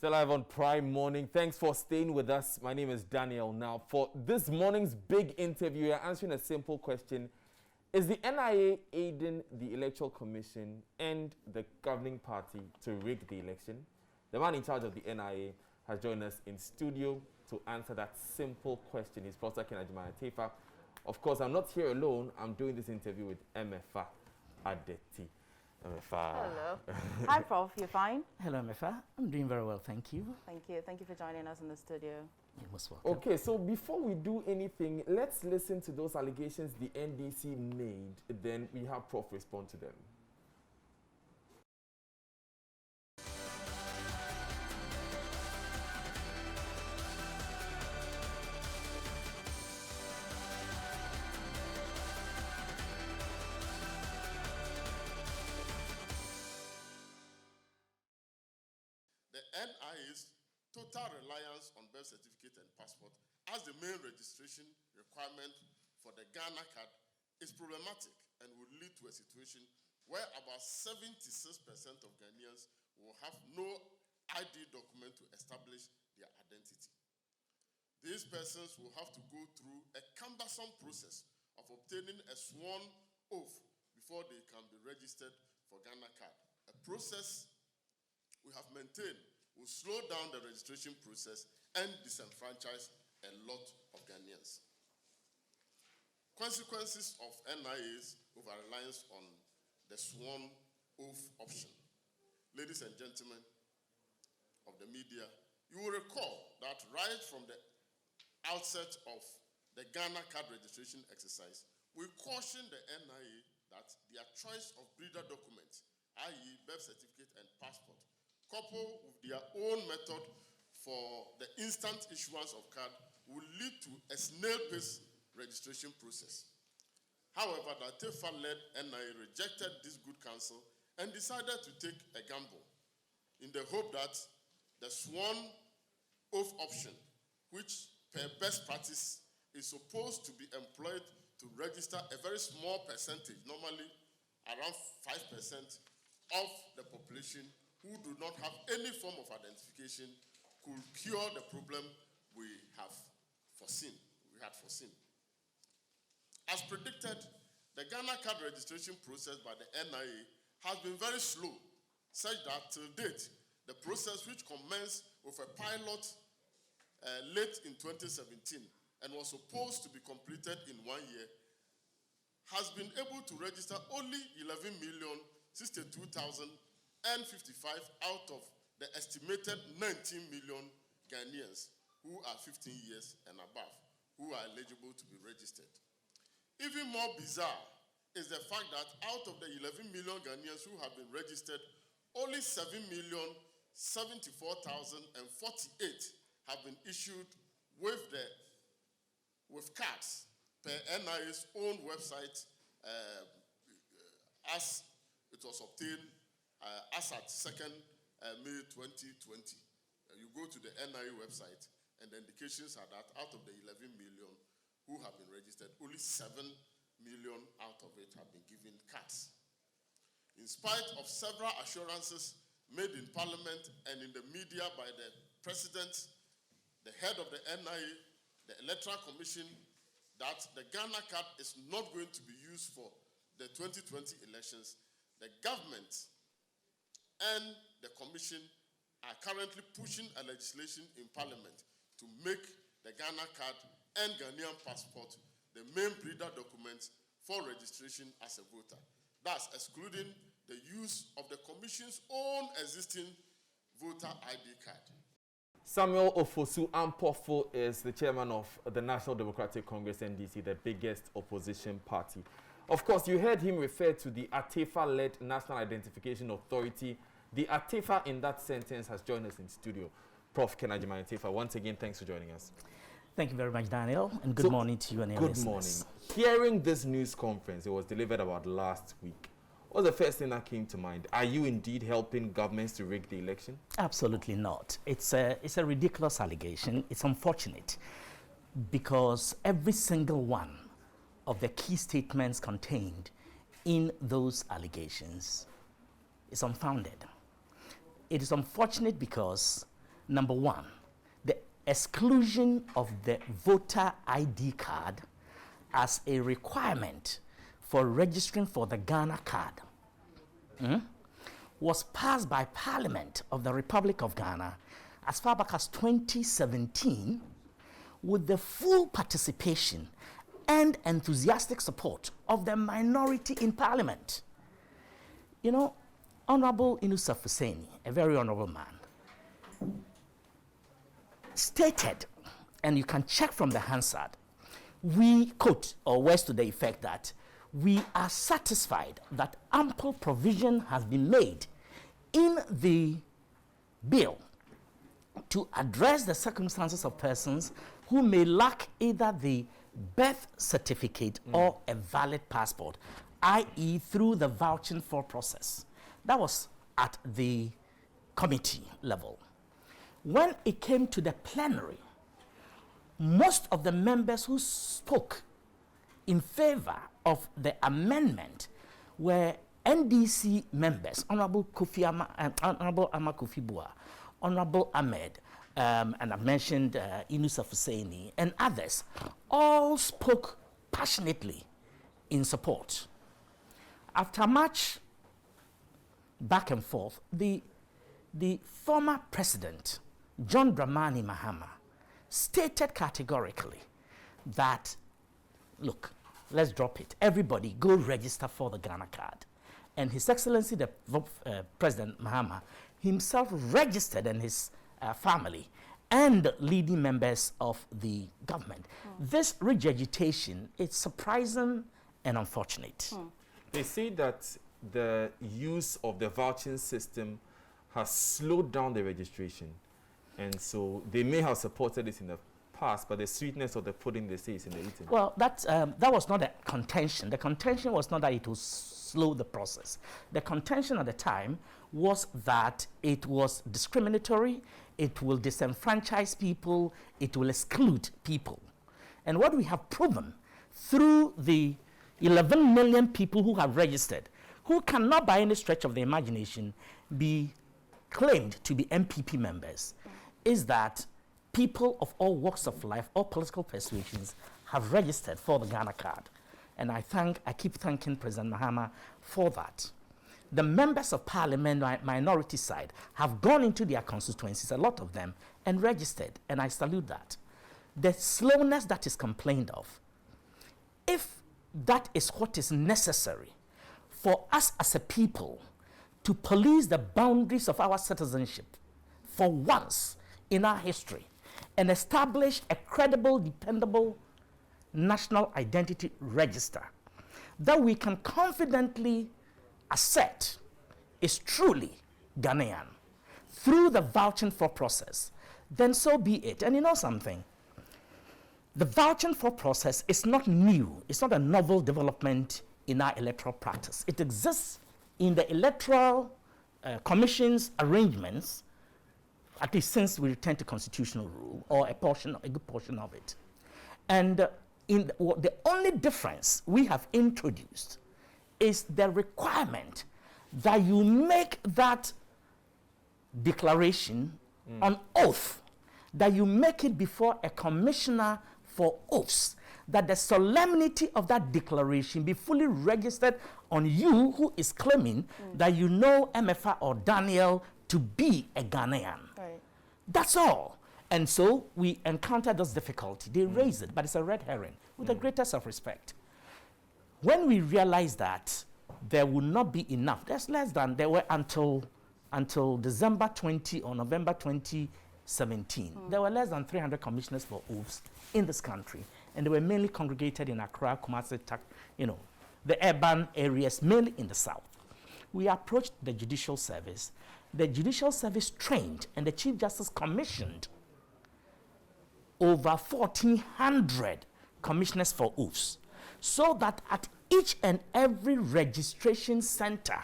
Still live on Prime Morning. Thanks for staying with us. My name is Daniel. Now, for this morning's big interview, we are answering a simple question. Is the NIA aiding the Electoral Commission and the governing party to rig the election? The man in charge of the NIA has joined us in studio to answer that simple question. He's Prof. Attafuah. Of course, I'm not here alone. I'm doing this interview with Emefa Adeti. Emefa. Hello. Hi, Prof. You fine? Hello, Emefa. I'm doing very well, thank you. Thank you. Thank you for joining us in the studio. You're most welcome. Okay, so before we do anything, let's listen to those allegations the NDC made. Then we have Prof respond to them. The NIA's total reliance on birth certificate and passport as the main registration requirement for the Ghana card is problematic and would lead to a situation where about 76% of Ghanaians will have no ID document to establish their identity. These persons will have to go through a cumbersome process of obtaining a sworn oath before they can be registered for Ghana card, a process we have maintained will slow down the registration process and disenfranchise a lot of Ghanaians. Consequences of NIA's over-reliance on the sworn oath option. Ladies and gentlemen of the media, you will recall that right from the outset of the Ghana card registration exercise, we cautioned the NIA that their choice of breeder documents, i.e. birth certificate and passport, coupled with their own method for the instant issuance of card will lead to a snail-paced registration process. However, the Attafuah-led NIA rejected this good counsel and decided to take a gamble in the hope that the sworn oath option, which per best practice is supposed to be employed to register a very small percentage, normally around 5% of the population who do not have any form of identification, could cure the problem we had foreseen. As predicted, the Ghana card registration process by the NIA has been very slow, such that till date, the process which commenced with a pilot late in 2017 and was supposed to be completed in 1 year, has been able to register only 11,062,055 out of the estimated 19 million Ghanaians who are 15 years and above, who are eligible to be registered. Even more bizarre is the fact that out of the 11 million Ghanaians who have been registered, only 7,074,048 have been issued with cards per NIA's own website as it was obtained as at 2nd May 2020. You go to the NIA website and the indications are that out of the 11 million who have been registered, only 7 million out of it have been given cards. In spite of several assurances made in Parliament and in the media by the President, the head of the NIA, the Electoral Commission, that the Ghana card is not going to be used for the 2020 elections, the government and the Commission are currently pushing a legislation in Parliament to make the Ghana card and Ghanaian passport the main breeder documents for registration as a voter, thus excluding the use of the Commission's own existing voter ID card. Samuel Ofosu Ampofo is the chairman of the National Democratic Congress, NDC, the biggest opposition party. Of course, you heard him refer to the Attafuah-led National Identification Authority. The Attafuah in that sentence has joined us in studio. Prof. Attafuah, once again, thanks for joining us. Thank you very much, Daniel, and good morning to you and your listeners. Good morning. Hearing this news conference, it was delivered about last week. What was the first thing that came to mind? Are you indeed helping governments to rig the election? Absolutely not. It's a ridiculous allegation. It's unfortunate because every single one of the key statements contained in those allegations is unfounded. It is unfortunate because Number one, the exclusion of the voter ID card as a requirement for registering for the Ghana card was passed by Parliament of the Republic of Ghana as far back as 2017 with the full participation and enthusiastic support of the minority in Parliament. You know, Honorable Inusa Fuseni, a very honorable man, stated, and you can check from the Hansard, we quote, or words to the effect that we are satisfied that ample provision has been made in the bill to address the circumstances of persons who may lack either the birth certificate or a valid passport, i.e. through the vouching for process. That was at the committee level. When it came to the plenary, most of the members who spoke in favor of the amendment were NDC members, Honorable Honorable Ama Kofi Bua, Honorable Ahmed, and I've mentioned Inusa Fuseni, and others, all spoke passionately in support. After much back and forth, the former president, John Dramani Mahama, stated categorically that, look, let's drop it. Everybody go register for the Ghana card. And His Excellency, the President Mahama, himself registered, and his family and leading members of the government. This regurgitation is surprising and unfortunate. They say that the use of the vouching system has slowed down the registration. And so they may have supported this in the past, but the sweetness of the pudding, they say, is in the eating. Well, that was not a contention. The contention was not that it will slow the process. The contention at the time was that it was discriminatory, it will disenfranchise people, it will exclude people. And what we have proven through the 11 million people who have registered, who cannot by any stretch of the imagination be claimed to be MPP members, is that people of all walks of life, all political persuasions, have registered for the Ghana card. And I keep thanking President Mahama for that. The members of Parliament, minority side, have gone into their constituencies, a lot of them, and registered, and I salute that. The slowness that is complained of, if that is what is necessary for us as a people to police the boundaries of our citizenship for once in our history and establish a credible, dependable national identity register that we can confidently assert is truly Ghanaian through the vouching for process, then so be it. And you know something? The vouching for process is not new. It's not a novel development in our electoral practice. It exists in the electoral commission's arrangements, at least since we returned to constitutional rule, or a good portion of it. And the only difference we have introduced is the requirement that you make that declaration on oath, that you make it before a commissioner for oaths, that the solemnity of that declaration be fully registered on you who is claiming that you know Emefa or Daniel to be a Ghanaian. Right. That's all. And so we encountered this difficulty. They raised it, but it's a red herring, with the greatest of respect. When we realized that there would not be enough, there's less than there were until December 20 or November 2017, there were less than 300 commissioners for oaths in this country. And they were mainly congregated in Accra, Kumasi, the urban areas, mainly in the south. We approached the judicial service. The judicial service trained, and the Chief Justice commissioned over 1,400 commissioners for oaths, so that at each and every registration center,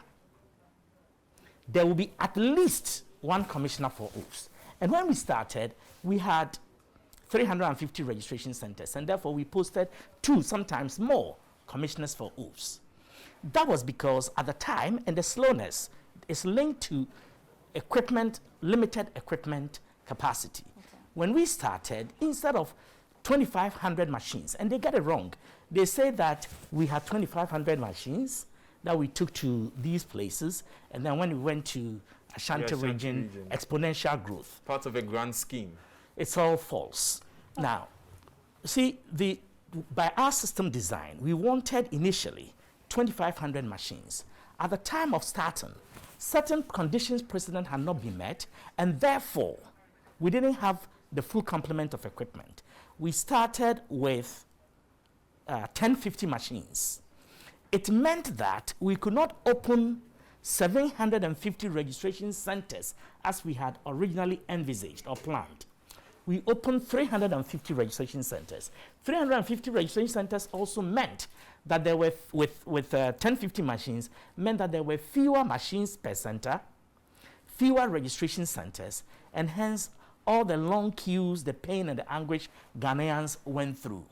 there will be at least one commissioner for oaths. And when we started, we had 350 registration centers, and therefore we posted 2, sometimes more, commissioners for oaths. That was because at the time, and the slowness is linked to equipment, limited equipment, capacity. When we started, instead of 2,500 machines, and they get it wrong, they say that we had 2,500 machines that we took to these places, and then when we went to Ashanti region, exponential growth. Part of a grand scheme. It's all false. Now, see, by our system design, we wanted initially 2,500 machines. At the time of starting, certain conditions precedent had not been met, and therefore, we didn't have the full complement of equipment. We started with 1050 machines. It meant that we could not open 750 registration centers as we had originally envisaged or planned. We opened 350 registration centers. 350 registration centers also meant that there were, with 1050 machines, meant that there were fewer machines per center, fewer registration centers, and hence all the long queues, the pain and the anguish Ghanaians went through.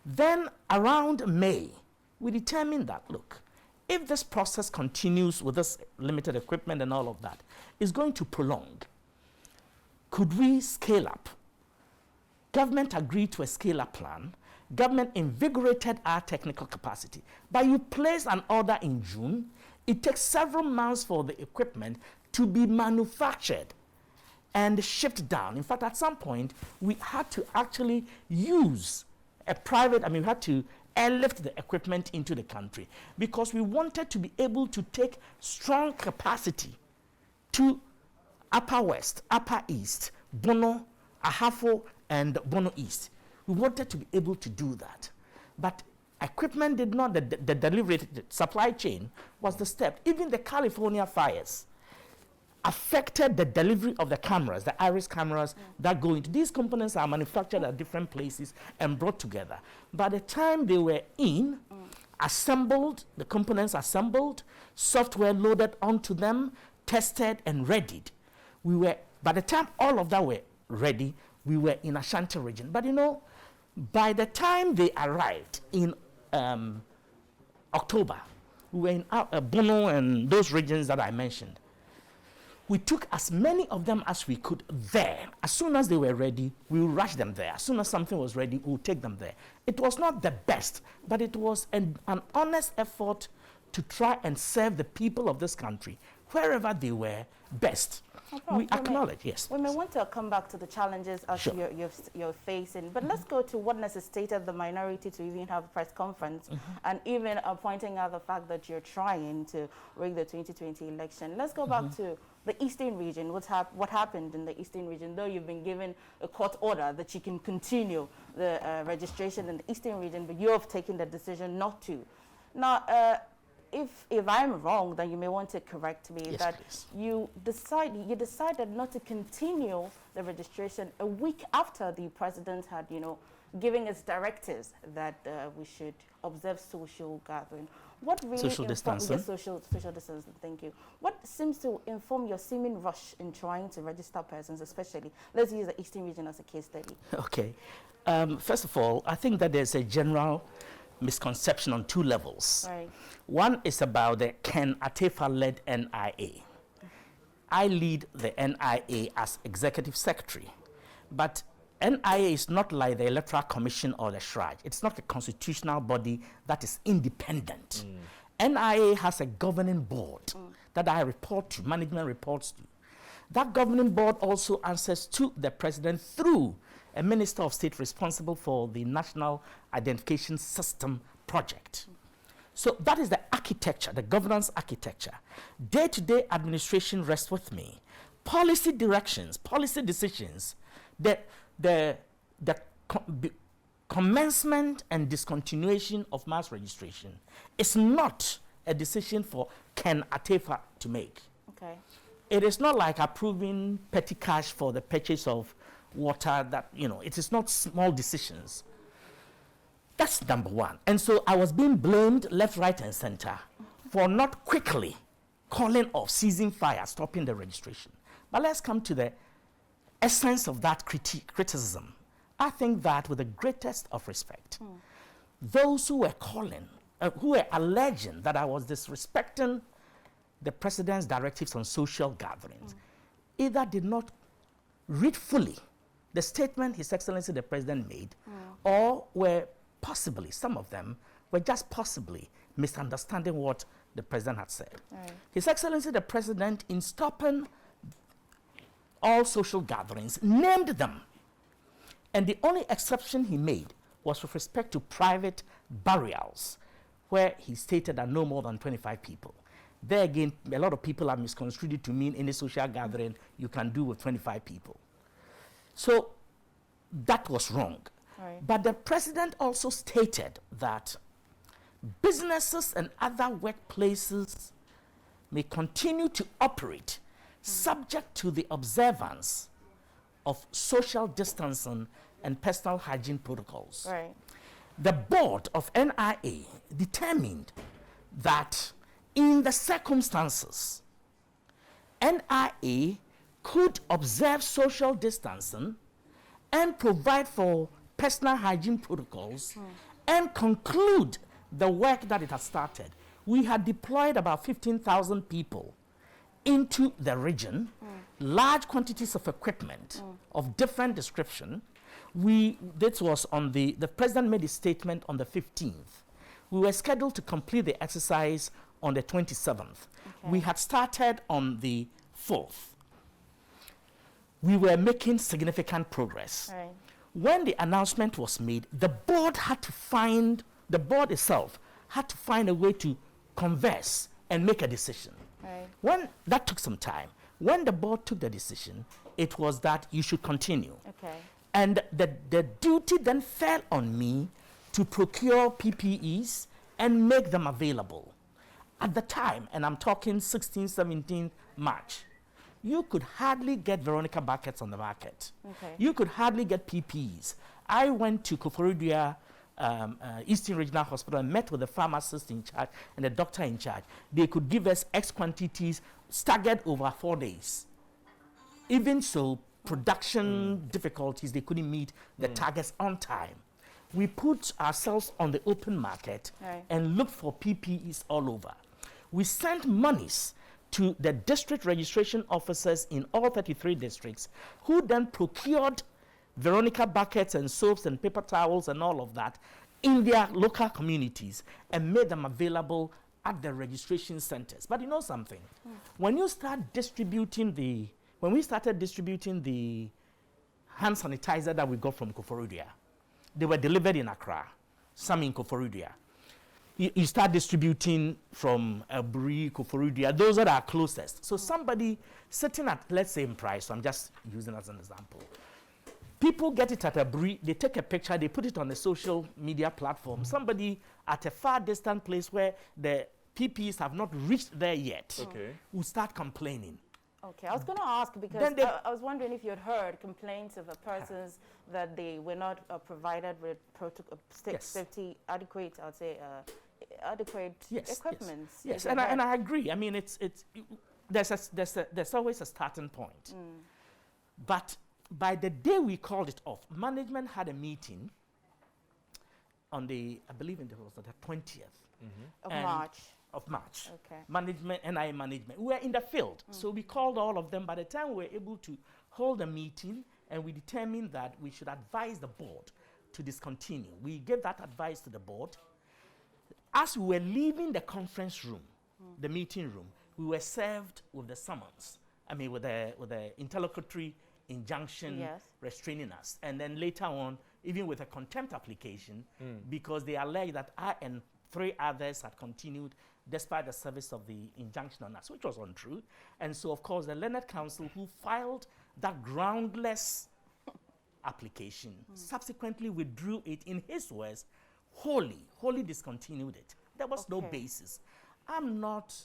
Then around May, we determined that, look, if this process continues with this limited equipment and all of that, it's going to prolong. Could we scale up? Government agreed to a scale-up plan. Government invigorated our technical capacity. But you place an order in June, it takes several months for the equipment to be manufactured and shipped down. In fact, at some point, we had to actually use a private, we had to airlift the equipment into the country because we wanted to be able to take strong capacity to Upper West, Upper East, Bono, Attafuah, and Bono East. We wanted to be able to do that. But equipment did not, the delivery, the supply chain was the step. Even the California fires affected the delivery of the cameras, the iris cameras that go into. These components are manufactured at different places and brought together. By the time they were assembled, the components assembled, software loaded onto them, tested and readied. By the time all of that were ready, we were in Ashanti region. But by the time they arrived in October, we were in Bono and those regions that I mentioned. We took as many of them as we could there. As soon as they were ready, we would rush them there. As soon as something was ready, we would take them there. It was not the best, but it was an honest effort to try and serve the people of this country, wherever they were, best. We acknowledge, yes. We may want to come back to the challenges as Sure. you're facing, but let's go to what necessitated the minority to even have a press conference and even pointing out the fact that you're trying to rig the 2020 election. Let's go back to the Eastern region. What happened in the Eastern region? Though you've been given a court order that you can continue the registration in the Eastern region, but you have taken the decision not to. Now, if I'm wrong, then you may want to correct me. Yes, that please. you decided not to continue the registration a week after the president had, giving us directives that we should observe social gathering. What really Social distancing. Yes, social distancing. Thank you. What seems to inform your seeming rush in trying to register persons, especially? Let's use the Eastern region as a case study. Okay. First of all, I think that there's a general misconception on two levels. Right. One is about the Ken Attafuah-led NIA. I lead the NIA as executive secretary, but NIA is not like the Electoral Commission or the SHRAJ. It's not a constitutional body that is independent. NIA has a governing board that I report to, management reports to. That governing board also answers to the president through a minister of state responsible for the National Identification System project. So that is the architecture, the governance architecture. Day-to-day administration rests with me. Policy directions, policy decisions, the commencement and discontinuation of mass registration is not a decision for Ken Attafuah to make. Okay. It is not like approving petty cash for the purchase of water that, it is not small decisions. That's number one. And so I was being blamed left, right, and center for not quickly calling off, ceasing fire, stopping the registration. But let's come to the essence of that criticism. I think that with the greatest of respect, those who were calling, who were alleging that I was disrespecting the president's directives on social gatherings, either did not read fully the statement His Excellency the President made, or were possibly, some of them were just possibly misunderstanding what the President had said. Right. His Excellency the President, in stopping all social gatherings, named them. And the only exception he made was with respect to private burials, where he stated that no more than 25 people. There again, a lot of people have misconstrued it to mean any social gathering you can do with 25 people. So that was wrong. Right. But the President also stated that businesses and other workplaces may continue to operate subject to the observance of social distancing and personal hygiene protocols. Right. The board of NIA determined that in the circumstances, NIA could observe social distancing and provide for personal hygiene protocols and conclude the work that it had started. We had deployed about 15,000 people into the region, large quantities of equipment of different description. This was on the President made a statement on the 15th. We were scheduled to complete the exercise on the 27th. Okay. We had started on the 4th. We were making significant progress. Right. When the announcement was made, the board itself had to find a way to converse and make a decision. Right. When that took some time, when the board took the decision, it was that you should continue. Okay. And the duty then fell on me to procure PPEs and make them available. At the time, and I'm talking 16, 17 March, you could hardly get Veronica buckets on the market. Okay. You could hardly get PPEs. I went to Koforidua Eastern Regional Hospital and met with the pharmacist in charge and the doctor in charge. They could give us X quantities staggered over 4 days. Even so, production difficulties, they couldn't meet the targets on time. We put ourselves on the open market and looked for PPEs all over. We sent monies to the district registration officers in all 33 districts, who then procured Veronica buckets and soaps and paper towels and all of that in their local communities and made them available at the registration centers. But you know something? When you start distributing when we started distributing the hand sanitizer that we got from Koforidua, they were delivered in Accra, some in Koforidua. You start distributing from Aburi, Koforidua, those that are closest. So somebody sitting at, let's say in Price, so I'm just using as an example. People get it at Aburi, they take a picture, they put it on a social media platform. Somebody at a far distant place where the PPEs have not reached there yet will start complaining. Okay, I was going to ask because I was wondering if you had heard complaints of persons that they were not provided with safety adequate, I would say, adequate equipment. Yes, and I agree. I mean, there's always a starting point. But by the day we called it off, management had a meeting on I believe it was the 20th of March. Okay. NIA management. We were in the field, so we called all of them. By the time we were able to hold a meeting, and we determined that we should advise the board to discontinue. We gave that advice to the board. As we were leaving the conference room, the meeting room, we were served with the summons. I mean, with the interlocutory injunction restraining us. And then later on, even with a contempt application, because they alleged that I and 3 others had continued despite the service of the injunction on us, which was untrue. And so, of course, the Learned Counsel who filed that groundless application subsequently withdrew it, in his words, wholly discontinued it. There was no basis. I'm not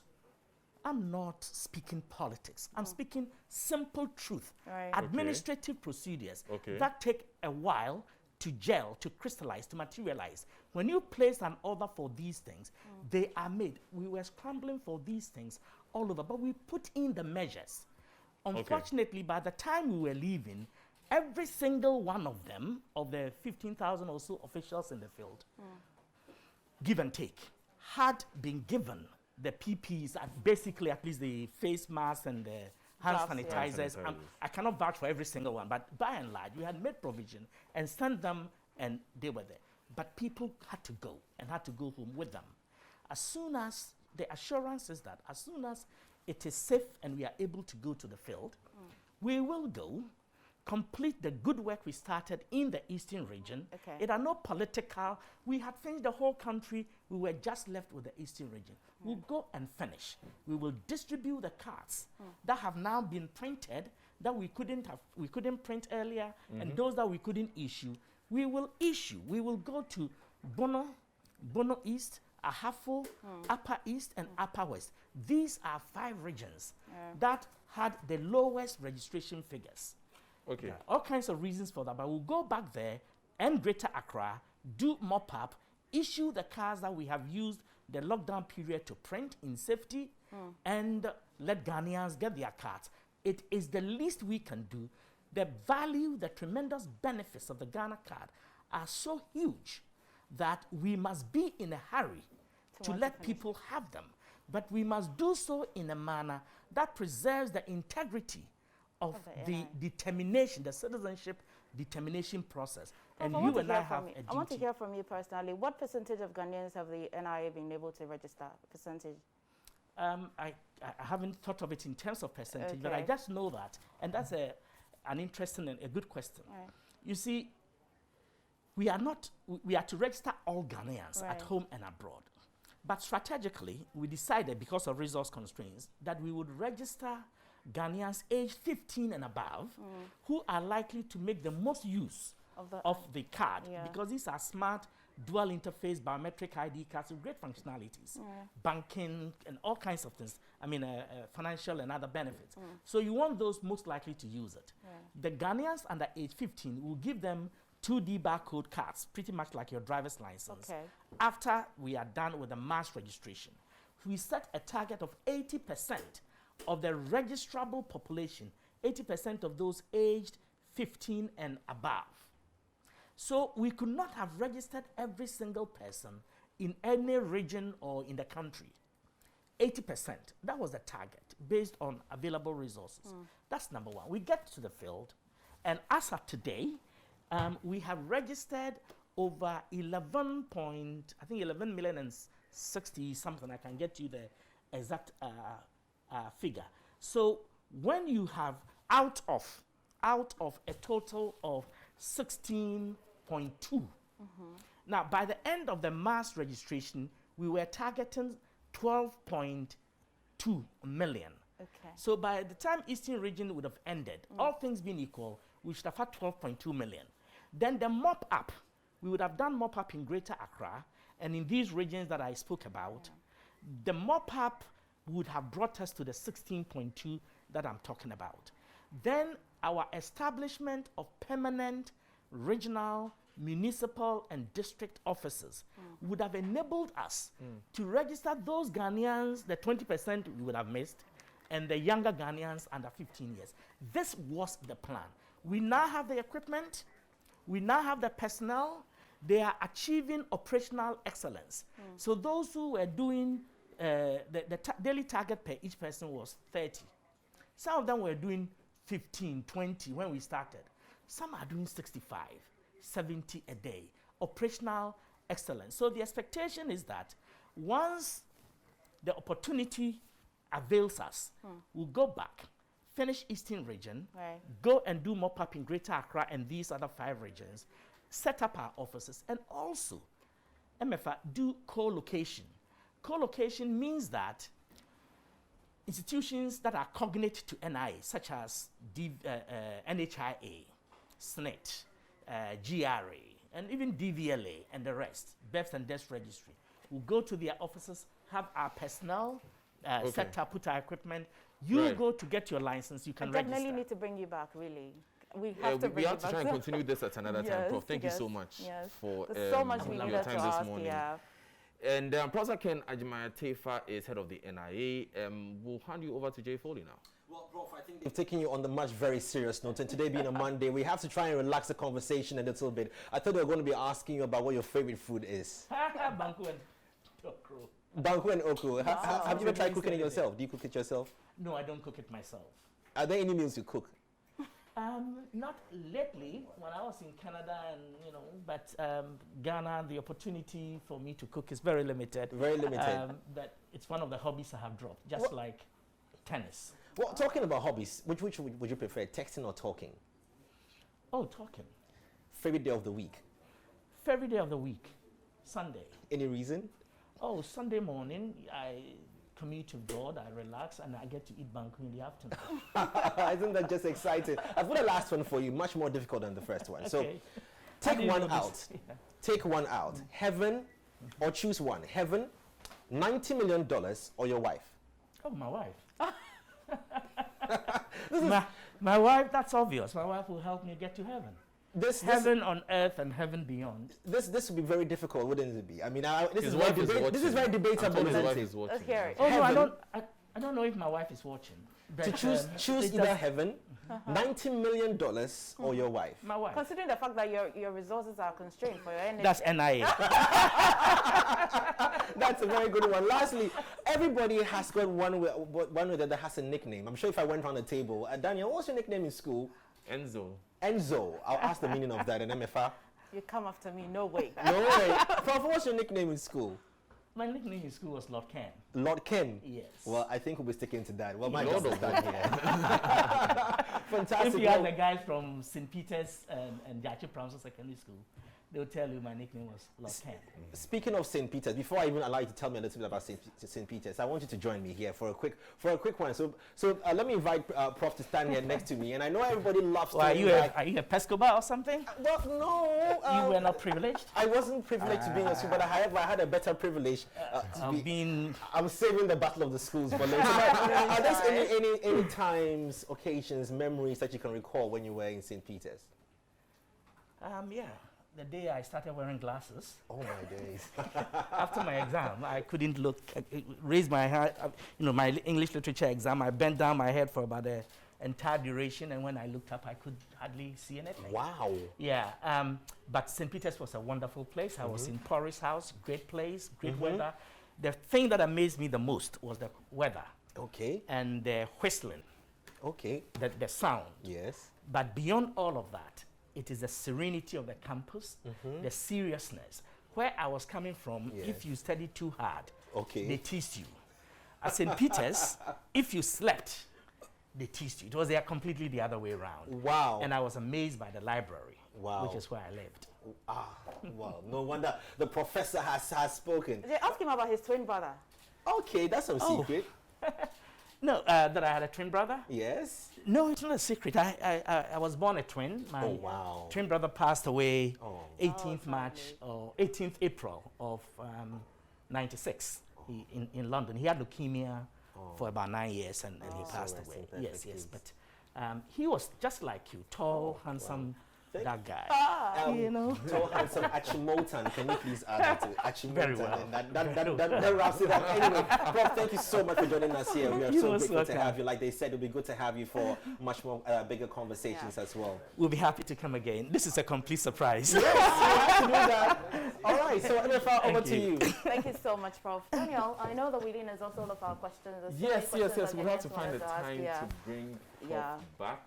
speaking politics. I'm speaking simple truth. Right. Administrative procedures that take a while to gel, to crystallize, to materialize. When you place an order for these things, they are made. We were scrambling for these things all over, but we put in the measures. Unfortunately, by the time we were leaving, every single one of them, of the 15,000 or so officials in the field, give and take, had been given the PPEs, basically at least the face masks and the hand Gloves, yeah. sanitizers. Hand sanitizers. I cannot vouch for every single one, but by and large, we had made provision and sent them, and they were there. But people had to go and had to go home with them. As soon as the assurance is that as soon as it is safe and we are able to go to the field, we will go, complete the good work we started in the eastern region. Okay. It are no political. We had finished the whole country. We were just left with the eastern region. We'll go and finish. We will distribute the cards that have now been printed that we couldn't print earlier, and those that we couldn't issue, we will issue. We will go to Bono East, Attafuah, Upper East, and Upper West. These are 5 regions that had the lowest registration figures. Okay. All kinds of reasons for that, but we'll go back there and Greater Accra, do mop-up, issue the cards that we have used the lockdown period to print in safety, and let Ghanaians get their cards. It is the least we can do. The value, the tremendous benefits of the Ghana card are so huge that we must be in a hurry to let people have them. But we must do so in a manner that preserves the integrity of the determination, the citizenship determination process. And you and I have a duty. I want to hear from you personally. What percentage of Ghanaians have the NIA been able to register? Percentage? I haven't thought of it in terms of percentage, but I just know that. And that's an interesting and a good question. Right. You see, we are to register all Ghanaians at home and abroad. But strategically, we decided, because of resource constraints, that we would register Ghanaians aged 15 and above who are likely to make the most use of the card, because these are smart, dual interface biometric ID cards with great functionalities, banking and all kinds of things. I mean, financial and other benefits. So you want those most likely to use it. The Ghanaians under age 15 will give them 2D barcode cards, pretty much like your driver's license. After we are done with the mass registration, we set a target of 80% of the registrable population, 80% of those aged 15 and above. So we could not have registered every single person in any region or in the country. 80%, that was the target based on available resources. That's number one. We get to the field, and as of today, we have registered over 11 million and 60 something. I can get you the exact figure. So when you have out of a total of 16.2. Now, by the end of the mass registration, we were targeting 12.2 million. So by the time Eastern region would have ended, all things being equal, we should have had 12.2 million. Then the mop-up, we would have done mop-up in Greater Accra and in these regions that I spoke about. The mop-up would have brought us to the 16.2 that I'm talking about. Then our establishment of permanent regional, municipal, and district offices would have enabled us to register those Ghanaians, the 20% we would have missed, and the younger Ghanaians under 15 years. This was the plan. We now have the equipment, we now have the personnel, they are achieving operational excellence. So those who were doing, the daily target per each person was 30. Some of them were doing 15, 20 when we started. Some are doing 65, 70 a day. Operational excellence. So the expectation is that once the opportunity avails us, we'll go back, finish Eastern region, go and do mop-up in Greater Accra and these other 5 regions, set up our offices, and also, Emefa, do co-location. Co-location means that institutions that are cognate to NIA, such as NHIA, SNIT, GRA, and even DVLA and the rest, Births and Deaths Registry, will go to their offices, have our personnel set up, put our equipment. You go to get your license, you can register. I definitely need to bring you back, really. We have to bring you back. We have to try and continue this at another time, Prof. Thank you so much for so much we your time this morning. And Professor Ken Attafuah is head of the NIA. We'll hand you over to Jay Foley now. Well, Prof, I think they've taken you on the much very serious note, and today being a Monday, we have to try and relax the conversation a little bit. I thought they were going to be asking you about what your favorite food is. Banku and okro. Banku and okro. Have you ever tried cooking it yourself? Do you cook it yourself? No, I don't cook it myself. Are there any meals you cook? Not lately, when I was in Canada and, but Ghana, the opportunity for me to cook is very limited. Very limited. But it's one of the hobbies I have dropped, just like tennis. Well, talking about hobbies, which would you prefer, texting or talking? Oh, talking. Favorite day of the week? Favorite day of the week, Sunday. Any reason? Oh, Sunday morning, I commute to God, I relax, and I get to eat banku in the afternoon. Isn't that just exciting? I've got a last one for you, much more difficult than the first one. Okay. So take one out. Yeah. Take one out. Heaven, or choose one. Heaven, $90 million, or your wife? Oh, my wife. My wife, that's obvious. My wife will help me get to heaven. Heaven on earth and heaven beyond. This would be very difficult, wouldn't it be? I mean, this is very debatable. His wife is watching. Let's hear it. Oh, no, I don't know if my wife is watching. But To choose either heaven, $90 million, or your wife. My wife. Considering the fact that your resources are constrained for your energy. That's NIA. That's a very good one. Lastly, everybody has got one or the other has a nickname. I'm sure if I went around the table, Daniel, what's your nickname in school? Enzo. Enzo. I'll ask the meaning of that in Emefa. You come after me, no way. No way. Prof, what's your nickname in school? My nickname in school was Lord Ken. Lord Ken? Yes. Well, I think we'll be sticking to that. Well, my Lord job is of done here. Fantastic. If you ask the guys from St. Peter's and Jachi Pramso Secondary School, they'll tell you my nickname was Lord Ken. Speaking of St. Peter's, before I even allow you to tell me a little bit about St. Peter's, I want you to join me here for a quick one. So let me invite Prof to stand here next to me. And I know everybody loves to. Are you a Pescoba or something? Well, no. You were not privileged? I wasn't privileged to be in a school, but however, I had a better privilege I'm saving the battle of the schools for later. Are there any times, occasions, memories that you can recall when you were in St. Peter's? Yeah. The day I started wearing glasses. Oh my days. After my exam, I couldn't raise my head. My English literature exam, I bent down my head for about the entire duration, and when I looked up, I could hardly see anything. Wow. Yeah, but St. Peter's was a wonderful place. I was in Porris House, great place, great weather. The thing that amazed me the most was the weather. Okay. And the whistling. Okay. The sound. Yes. But beyond all of that, it is the serenity of the campus, the seriousness. Where I was coming from, if you studied too hard, they teased you. At St. Peter's, if you slept, they teased you. It was completely the other way around. Wow. And I was amazed by the library, wow, which is where I lived. Well, no wonder the professor has spoken. They asked him about his twin brother. Okay, that's some secret. No, that I had a twin brother? Yes. No, it's not a secret. I was born a twin. My twin brother passed away 18th March or 18th April of 96 in London. He had leukemia for about 9 years and he passed away. Yes. But he was just like you, tall, handsome, that guy. Tall, handsome Achimotan. Can you please add that to it? Achimotan. Very well. That wraps it up. Anyway, Prof, thank you so much for joining us here. We are so grateful to have you. Like they said, it'll be good to have you for much more bigger conversations as well. We'll be happy to come again. This is a complete surprise. Yes, you have to do that. All right, so Emefa, over to you. Thank you so much, Prof. Daniel, I know that we didn't exhaust all of our questions. Yes. We'll have to find the time to bring Prof back.